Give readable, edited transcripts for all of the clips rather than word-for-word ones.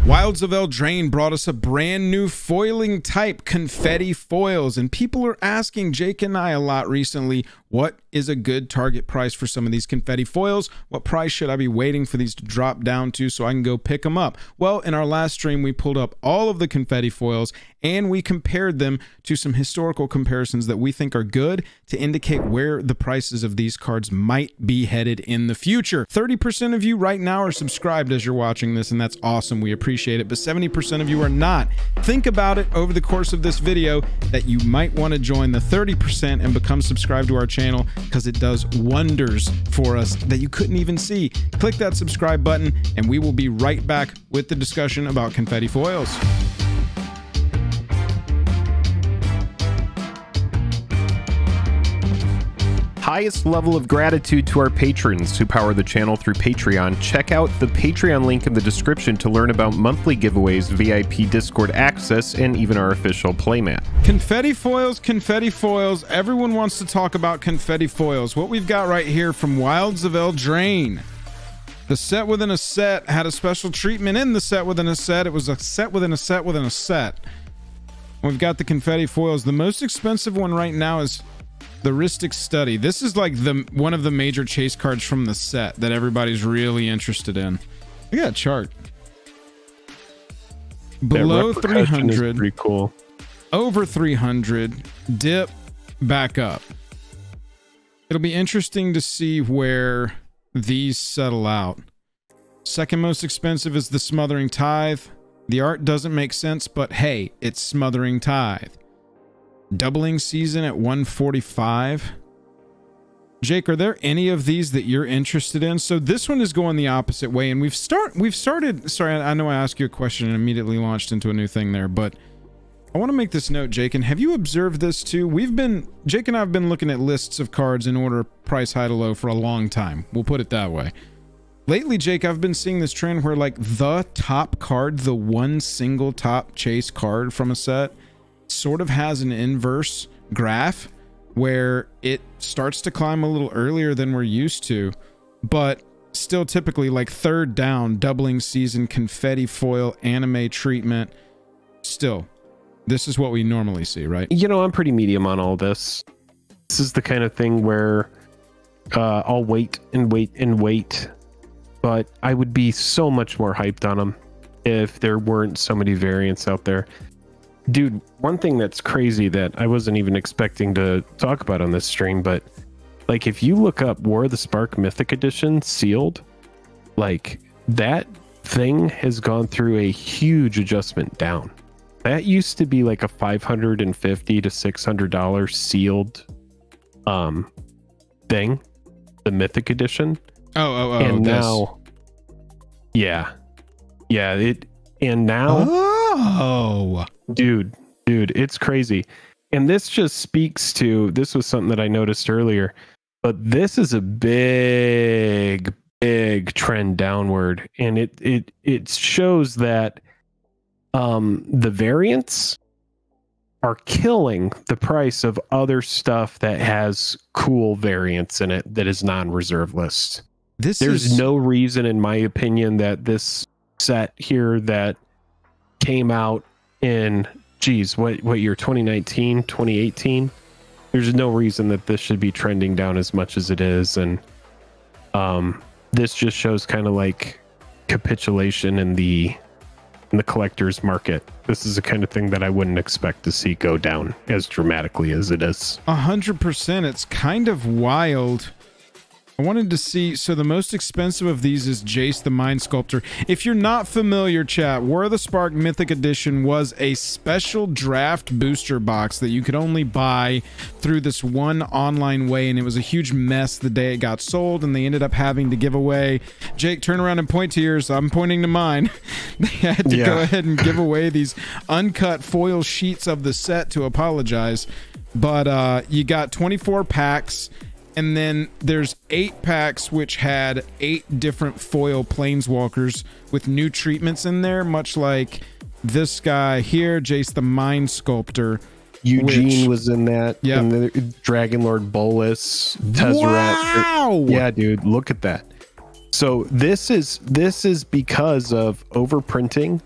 Wilds of Eldraine brought us a brand new foiling type, Confetti Foils, and people are asking Jake and I a lot recently, what is a good target price for some of these Confetti Foils? What price should I be waiting for these to drop down to so I can go pick them up? Well, in our last stream, we pulled up all of the Confetti Foils and we compared them to some historical comparisons that we think are good to indicate where the prices of these cards might be headed in the future. 30% of you right now are subscribed as you're watching this, and that's awesome. We appreciate it, but 70% of you are not. Think about it over the course of this video that you might want to join the 30% and become subscribed to our channel, because it does wonders for us that you couldn't even see. Click that subscribe button and we will be right back with the discussion about Confetti Foils. Highest level of gratitude to our patrons who power the channel through Patreon. Check out the Patreon link in the description to learn about monthly giveaways, VIP Discord access, and even our official playmat. Confetti Foils, Confetti Foils. Everyone wants to talk about Confetti Foils. What we've got right here from Wilds of Eldraine. The set within a set had a special treatment in the set within a set. It was a set within a set within a set. We've got the Confetti Foils. The most expensive one right now is the Ristic Study. This is like one of the major chase cards from the set that everybody's really interested in. Look at that chart. Below 300, pretty cool. Over 300, dip, back up. It'll be interesting to see where these settle out. Second most expensive is the Smothering Tithe. The art doesn't make sense, but hey, it's Smothering Tithe. Doubling Season at 145. Jake, are there any of these that you're interested in? So this one is going the opposite way, and we've started. Sorry, I know I asked you a question and immediately launched into a new thing there, but I want to make this note, Jake, and have you observed this too? Jake and I have been looking at lists of cards in order price high to low for a long time. We'll put it that way. Lately, Jake, I've been seeing this trend where like the top card, the one single top chase card from a set, sort of has an inverse graph where it starts to climb a little earlier than we're used to, but still typically like third down, Doubling Season, Confetti Foil, anime treatment. Still, this is what we normally see, right? You know, I'm pretty medium on all this. This is the kind of thing where I'll wait and wait and wait, but I would be so much more hyped on them if there weren't so many variants out there. Dude, one thing that's crazy that I wasn't even expecting to talk about on this stream, but like if you look up War of the Spark Mythic Edition sealed, like that thing has gone through a huge adjustment down. That used to be like a $550 to $600 sealed thing, the Mythic Edition. Oh, and now, yeah, and now, oh, dude, it's crazy. And this just speaks to, this was something that I noticed earlier, but this is a big trend downward, and it shows that the variants are killing the price of other stuff that has cool variants in it that is non-reserve list. There's no reason, in my opinion, that this set here that came out in, geez, what year, 2019, 2018? There's no reason that this should be trending down as much as it is. And this just shows kind of like capitulation in the collector's market. This is the kind of thing that I wouldn't expect to see go down as dramatically as it is. 100%. It's kind of wild. I wanted to see, so the most expensive of these is Jace the Mind Sculptor. If you're not familiar, chat, War of the Spark Mythic Edition was a special draft booster box that you could only buy through this one online way, and it was a huge mess the day it got sold, and they ended up having to give away, Jake, turn around and point to yours, I'm pointing to mine. They had to go ahead and give away these uncut foil sheets of the set to apologize, but you got 24 packs, and then there's 8 packs which had 8 different foil planeswalkers with new treatments in there, much like this guy here, Jace the Mind Sculptor. Eugene was in that. Yeah. And the Dragon Lord Bolus, Tezzeret. Wow! Yeah, dude, look at that. So this is because of overprinting,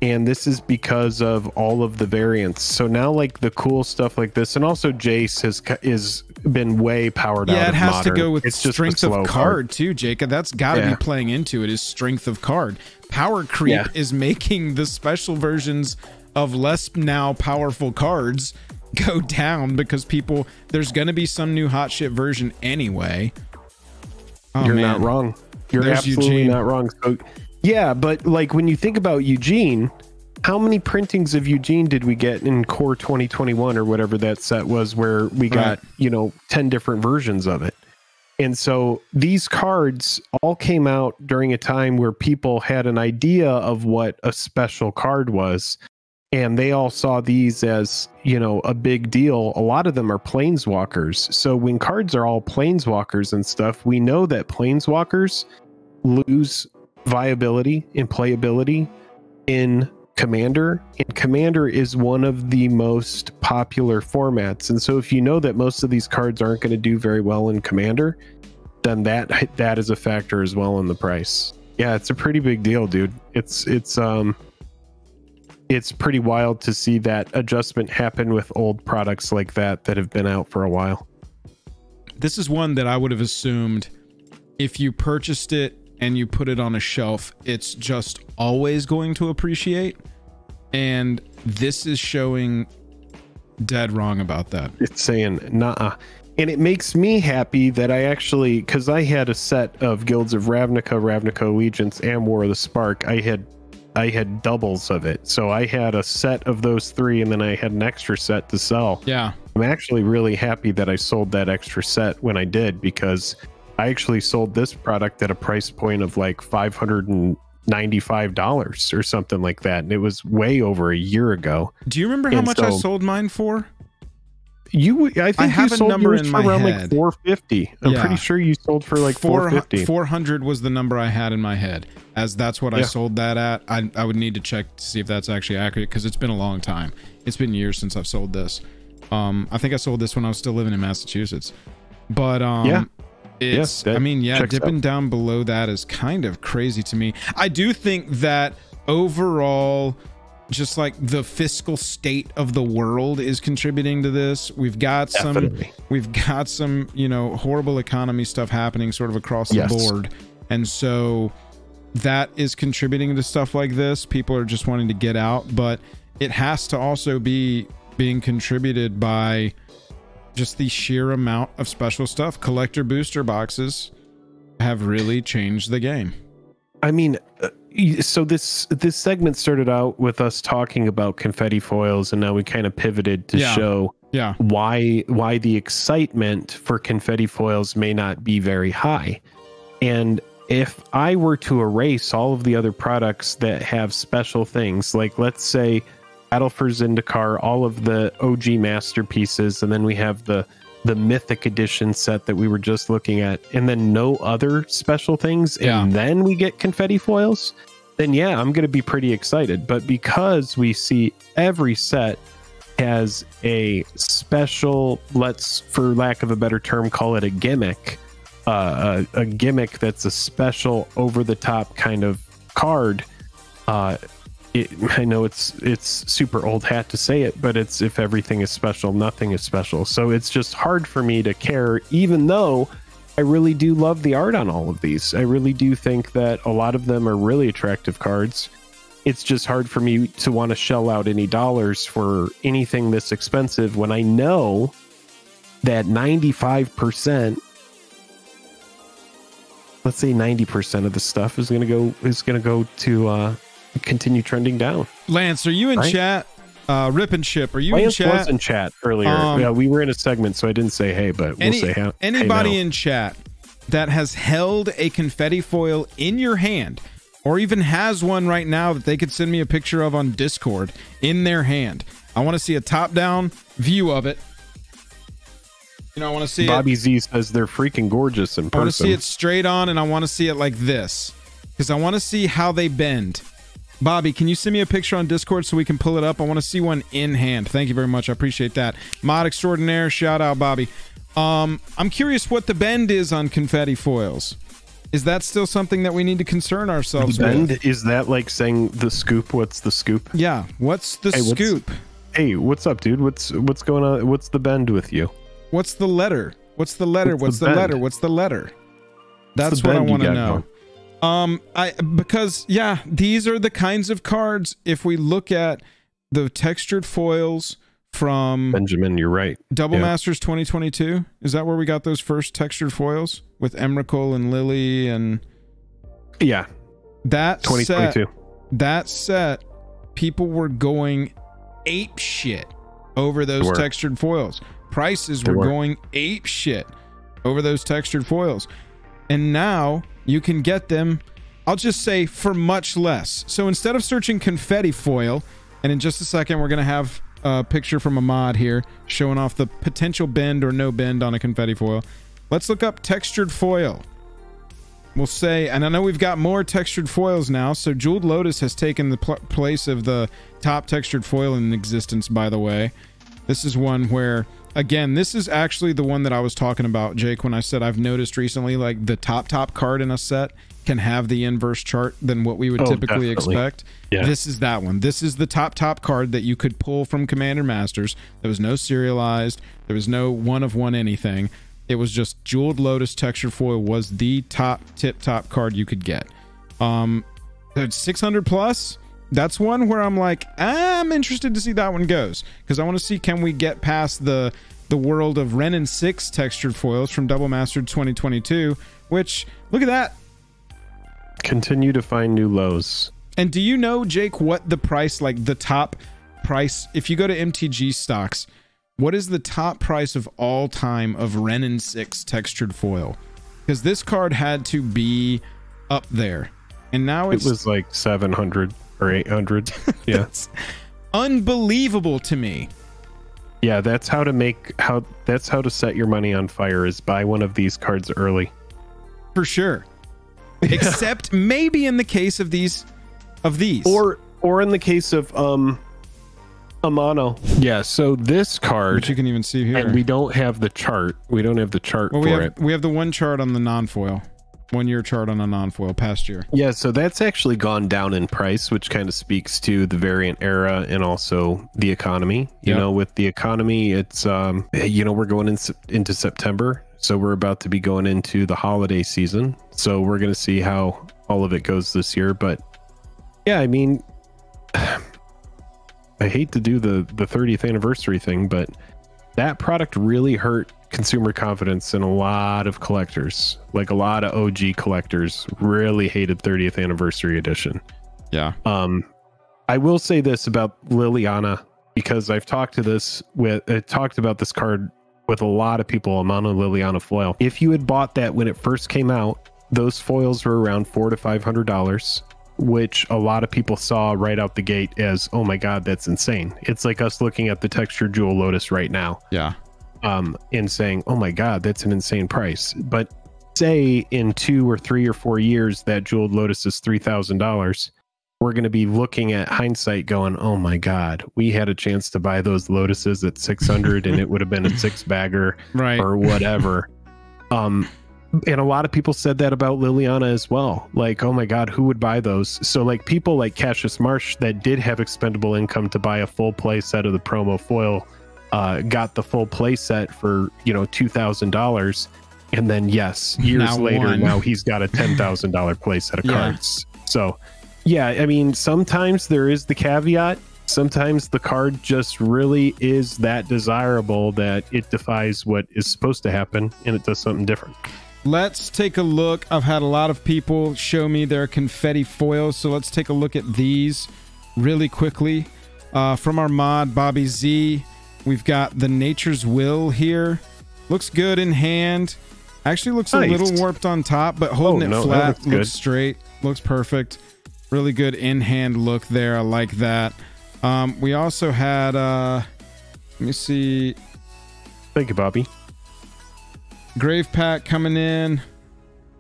and this is because of all of the variants. So now, like, the cool stuff like this, and also Jace is been way powered out. Yeah, it has modern. to go with it's just strength of card too, Jacob. That's got to be playing into it, is strength of card. Power creep is making the special versions of less now powerful cards go down because people, there's going to be some new hot shit version anyway. Oh, You're not wrong. You're absolutely not wrong. So, yeah, but like when you think about Eugene, how many printings of Eugene did we get in Core 2021 or whatever that set was, where we got, 10 different versions of it? And so these cards all came out during a time where people had an idea of what a special card was. And they all saw these as, a big deal. A lot of them are planeswalkers. So when cards are all planeswalkers and stuff, we know that planeswalkers lose viability and playability in Commander. And Commander is one of the most popular formats. And so if you know that most of these cards aren't going to do very well in Commander, then that is a factor as well in the price. Yeah, it's a pretty big deal, dude. It's pretty wild to see that adjustment happen with old products like that have been out for a while. This is one that I would have assumed if you purchased it and you put it on a shelf, it's just always going to appreciate. And this is showing dead wrong about that. It's saying, nah. And it makes me happy that I actually, because I had a set of Guilds of Ravnica Allegiance, and War of the Spark. I had doubles of it. So I had a set of those three, and then I had an extra set to sell. Yeah. I'm actually really happy that I sold that extra set when I did, because I actually sold this product at a price point of like $595 or something like that. And it was way over a year ago. Do you remember how much I sold mine for? I think you sold yours for around like $450. I'm pretty sure you sold for like $450. 400 was the number I had in my head, as that's what I sold that at. I would need to check to see if that's actually accurate, because it's been a long time. It's been years since I've sold this. I think I sold this when I was still living in Massachusetts. But dipping down below that is kind of crazy to me. I do think that overall, just like the fiscal state of the world is contributing to this. We've got some horrible economy stuff happening sort of across the board. And so that is contributing to stuff like this. People are just wanting to get out, but it has to also be being contributed by just the sheer amount of special stuff. Collector booster boxes have really changed the game. I mean, so this segment started out with us talking about confetti foils, and now we kind of pivoted to show why the excitement for confetti foils may not be very high. And if I were to erase all of the other products that have special things, like let's say Battle for Zendikar, all of the OG masterpieces, and then we have the Mythic Edition set that we were just looking at, and then no other special things, and then we get confetti foils, then I'm going to be pretty excited. But because we see every set has a special, let's, for lack of a better term, call it a gimmick, a gimmick that's a special over-the-top kind of card. I know it's super old hat to say it, but it's, if everything is special, nothing is special. So it's just hard for me to care, even though I really do love the art on all of these. I really do think that a lot of them are really attractive cards. It's just hard for me to want to shell out any dollars for anything this expensive when I know that 95%, let's say 90% of the stuff is going to go to continue trending down. Lance, are you in chat? Rip and Ship, are you Lance in chat? Was in chat earlier. We were in a segment, so I didn't say hey, but we'll say hey. Anybody in chat that has held a confetti foil in your hand, or even has one right now that they could send me a picture of on Discord in their hand, I want to see a top-down view of it. I want to see Bobby Z says they're freaking gorgeous in person. I want to see it straight on, and I want to see it like this, because I want to see how they bend. Bobby, can you send me a picture on Discord so we can pull it up? I want to see one in hand. Thank you very much. I appreciate that. Mod extraordinaire. Shout out, Bobby. I'm curious what the bend is on confetti foils. Is that still something that we need to concern ourselves with? Is that like saying the scoop? What's the scoop? Yeah. What's the scoop? Hey, what's up, dude? What's going on? What's the bend with you? What's the letter? What's the letter? What's the letter? What's the letter? That's what I want to know. Because yeah, these are the kinds of cards. If we look at the textured foils from Benjamin, you're right. Double Masters 2022. Is that where we got those first textured foils with Emrakul and Lily and that 2022. That set, people were going ape shit over those textured foils. Prices were going ape shit over those textured foils. And now you can get them, I'll just say, for much less. So instead of searching confetti foil, and in just a second we're going to have a picture from a mod here showing off the potential bend or no bend on a confetti foil. Let's look up textured foil. We'll say, and I know we've got more textured foils now, so Jeweled Lotus has taken the place of the top textured foil in existence, by the way. This is one where, again, this is actually the one that I was talking about, Jake, when I said I've noticed recently, like, the top card in a set can have the inverse chart than what we would typically expect. Yeah. This is that one. This is the top card that you could pull from Commander Masters. There was no serialized. There was no one-of-one anything. It was just Jeweled Lotus textured foil was the tip-top card you could get. 600 plus, that's one where I'm like, I'm interested to see that one goes, because I want to see, can we get past the world of Ren and 6 textured foils from Double Mastered 2022, which, look at that. Continue to find new lows. And do you know, Jake, what the price, like the top price, if you go to MTG stocks, what is the top price of all time of Ren and 6 textured foil? Because this card had to be up there. And now it was like 700 or 800. Yeah. That's unbelievable to me. Yeah, that's how to set your money on fire, is buy one of these cards early. For sure. Except maybe in the case of these. Or in the case of a mono. Yeah, so this card, which you can even see here. And we don't have the chart. We don't have the chart for it. We have the one chart on the non-foil. 1 year chart on a non-foil past year. Yeah, so that's actually gone down in price, which kind of speaks to the variant era and also the economy. You know, with the economy, it's we're going into September, so we're about to be going into the holiday season. So we're going to see how all of it goes this year. But yeah, I mean, I hate to do the 30th anniversary thing, but that product really hurt consumer confidence in a lot of collectors. Like a lot of OG collectors really hated 30th anniversary edition. Yeah. I will say this about Liliana, because I've talked about this card with a lot of people. I'm on a Liliana foil. If you had bought that when it first came out, those foils were around $400 to $500, which a lot of people saw right out the gate as, oh my God, that's insane. It's like us looking at the textured Jewel Lotus right now. Yeah. And saying, oh my God, that's an insane price. But say in 2 or 3 or 4 years that Jeweled Lotus is $3,000, we're going to be looking at hindsight going, oh my God, we had a chance to buy those Lotuses at 600 and it would have been a 6-bagger or whatever. And a lot of people said that about Liliana as well. Like, oh my God, who would buy those? So like people like Cassius Marsh that did have expendable income to buy a full play set of the promo foil, got the full play set for, $2,000. And then years later, now he's got a $10,000 play set of cards. So yeah, I mean, sometimes there is the caveat. Sometimes the card just really is that desirable that it defies what is supposed to happen and it does something different. Let's take a look. I've had a lot of people show me their confetti foils, so let's take a look at these really quickly. From our mod, Bobby Z, we've got the Nature's Will here. Looks good in hand. Actually looks a little warped on top, but holding it flat looks straight. Looks perfect. Really good in-hand look there. I like that. We also had, let me see. Thank you, Bobby. Grave Pack coming in.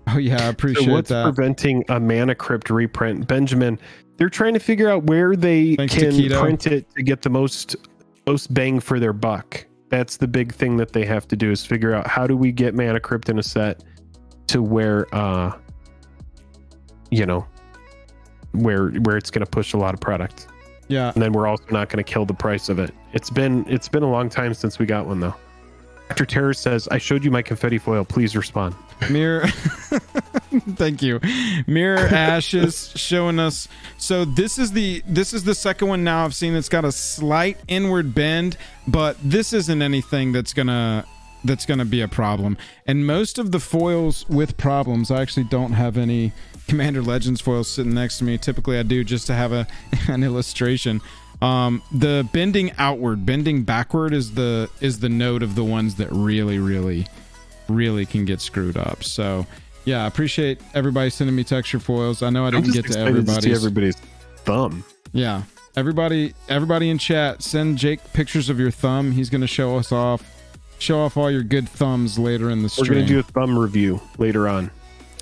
Oh yeah, I appreciate that. What's preventing a Mana Crypt reprint? Benjamin, they're trying to figure out where they can print it to get the most bang for their buck. That's the big thing that they have to do, is figure out how do we get Mana Crypt in a set to where you know, where it's going to push a lot of product. Yeah. And then we're also not going to kill the price of it. It's been a long time since we got one though. Dr. Terror says, I showed you my confetti foil. Please respond. Mirror. Thank you. Mirror Ashes showing us. So this is the second one now I've seen that's got a slight inward bend, but this isn't anything that's gonna be a problem. And most of the foils with problems, I actually don't have any Commander Legends foils sitting next to me. Typically I do, just to have an illustration. The bending outward, bending backward is the node of the ones that really can get screwed up. So yeah, I appreciate everybody sending me texture foils. I know I didn't get to everybody's thumb. Yeah, everybody in chat, send Jake pictures of your thumb. He's gonna show off all your good thumbs later in the stream. We're gonna do a thumb review later on.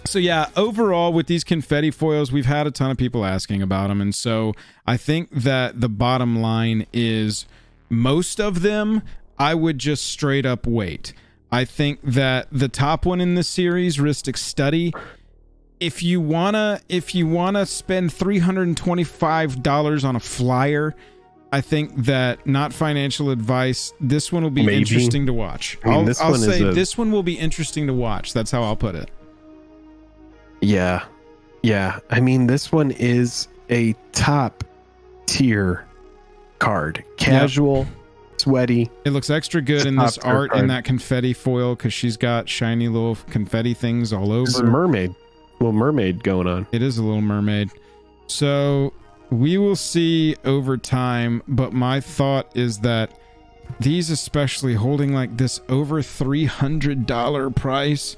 So yeah, overall with these confetti foils, we've had a ton of people asking about them, and so I think that the bottom line is most of them I would just straight up wait. I think that the top one in the series, Ristic Study, if you wanna spend $325 on a flyer, I think that, not financial advice, this one will be interesting to watch. I'll say this one will be interesting to watch. That's how I'll put it. Yeah. I mean, this one is a top tier card. Casual, sweaty. It looks extra good in this art in that confetti foil because she's got shiny little confetti things all over. It's a mermaid. Little mermaid going on. It is a little mermaid. So we will see over time, but my thought is that these, especially holding like this over $300 price,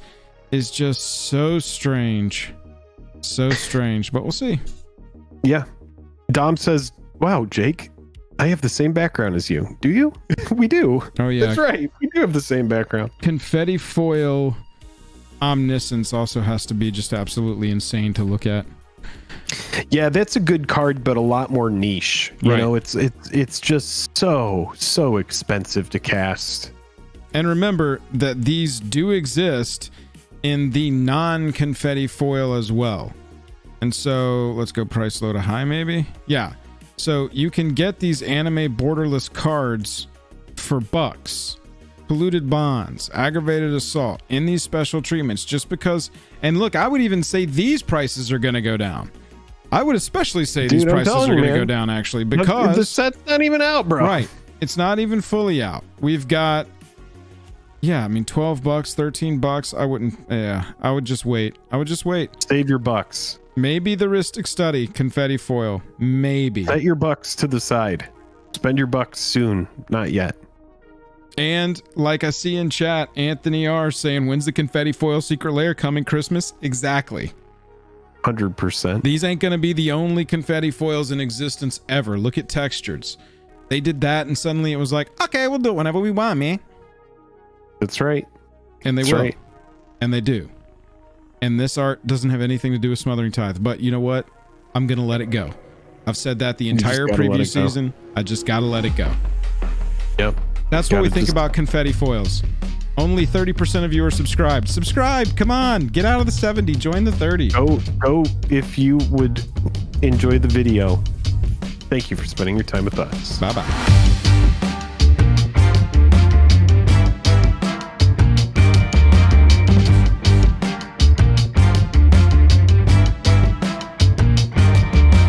is just so strange, but we'll see. Yeah. Dom says, wow, Jake, I have the same background as you. Do you? We do. Oh yeah, that's right, we do have the same background. Confetti foil omniscience also has to be just absolutely insane to look at. Yeah, that's a good card, but a lot more niche. You know, it's just so expensive to cast. And remember that these do exist in the non-confetti foil as well. And so let's go price low to high maybe. Yeah. So you can get these anime borderless cards for bucks. Polluted Bonds, Aggravated Assault in these special treatments, just because. And look, I would even say these prices are going to go down. I would especially say these prices are going to go down actually, because the set's not even out, bro. Right. It's not even fully out. We've got, yeah, I mean, $12, $13. I wouldn't. Yeah, I would just wait. Save your bucks. Maybe the Ristic Study confetti foil. Maybe. Set your bucks to the side. Spend your bucks soon. Not yet. And like I see in chat, Anthony R saying, when's the confetti foil secret lair coming? Christmas? Exactly. 100%. These ain't going to be the only confetti foils in existence ever. Look at Textures. They did that and suddenly it was like, okay, we'll do it whenever we want, man. That's right. And they will. Right. And they do. And this art doesn't have anything to do with Smothering Tithe. But you know what? I'm going to let it go. I've said that the entire preview season. I just got to let it go. Yep. That's what we think about confetti foils. Only 30% of you are subscribed. Subscribe! Come on! Get out of the 70. Join the 30. Go if you would enjoy the video. Thank you for spending your time with us. Bye-bye.